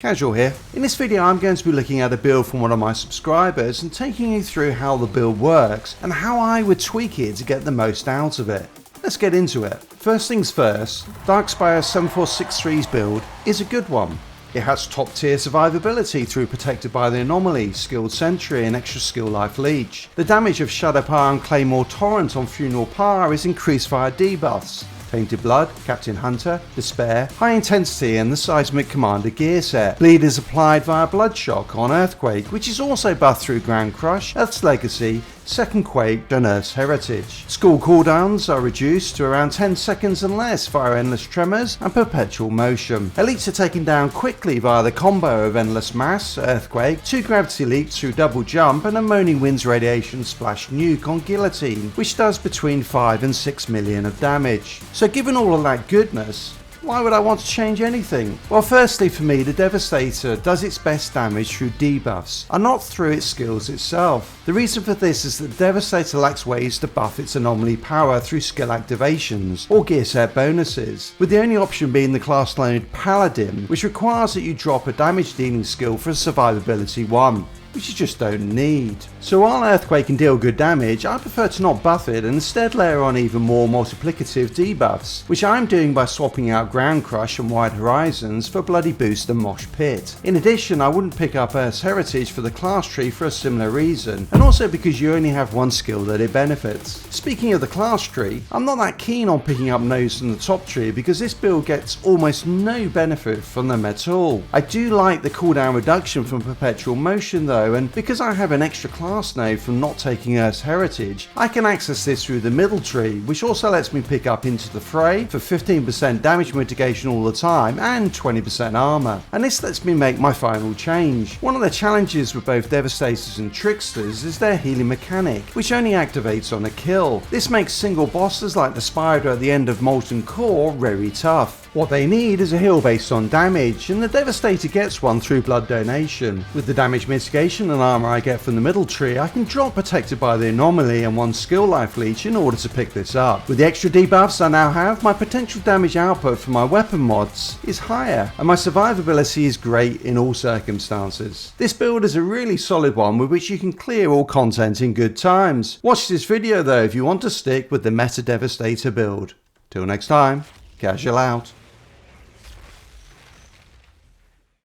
Casual here. In this video I'm going to be looking at a build from one of my subscribers and taking you through how the build works and how I would tweak it to get the most out of it. Let's get into it. First things first, Darkspire 7463's build is a good one. It has top tier survivability through Protected by the Anomaly, Skilled Sentry and extra skill life leech. The damage of Shadow Power and Claymore Torrent on Funeral Power is increased via debuffs. Tainted Blood, Captain Hunter, Despair, High Intensity and the Seismic Commander gear set. Bleed is applied via Bloodshock on Earthquake, which is also buffed through Grand Crush, Earth's Legacy, Second Quake and Earth's Heritage. Skull cooldowns are reduced to around 10 seconds and less via Endless Tremors and Perpetual Motion. Elites are taken down quickly via the combo of Endless Mass, Earthquake, 2 Gravity Leaps through Double Jump and a Moaning Winds Radiation Splash Nuke on Guillotine, which does between 5 and 6 million of damage. So given all of that goodness, why would I want to change anything? Well, firstly for me, the Devastator does its best damage through debuffs and not through its skills itself. The reason for this is that the Devastator lacks ways to buff its anomaly power through skill activations or gear set bonuses, with the only option being the class load Paladin, which requires that you drop a damage dealing skill for a survivability 1. Which you just don't need. So while Earthquake can deal good damage, I prefer to not buff it and instead layer on even more multiplicative debuffs, which I'm doing by swapping out Ground Crush and Wide Horizons for Bloody Boost and Mosh Pit. In addition, I wouldn't pick up Earth's Heritage for the class tree for a similar reason, and also because you only have one skill that it benefits. Speaking of the class tree, I'm not that keen on picking up nodes from the top tree because this build gets almost no benefit from them at all. I do like the cooldown reduction from Perpetual Motion though, and because I have an extra class node from not taking Earth's Heritage, I can access this through the middle tree, which also lets me pick up Into the Fray for 15% damage mitigation all the time and 20% armor, and this lets me make my final change. One of the challenges with both Devastators and Tricksters is their healing mechanic, which only activates on a kill. This makes single bosses like the Spider at the end of Molten Core very tough. What they need is a heal based on damage, and the Devastator gets one through blood donation. With the damage mitigation and armor I get from the middle tree, I can drop Protected by the Anomaly and 1 skill life leech in order to pick this up. With the extra debuffs I now have, my potential damage output for my weapon mods is higher, and my survivability is great in all circumstances. This build is a really solid one with which you can clear all content in good times. Watch this video though if you want to stick with the Meta Devastator build. Till next time, Casual out.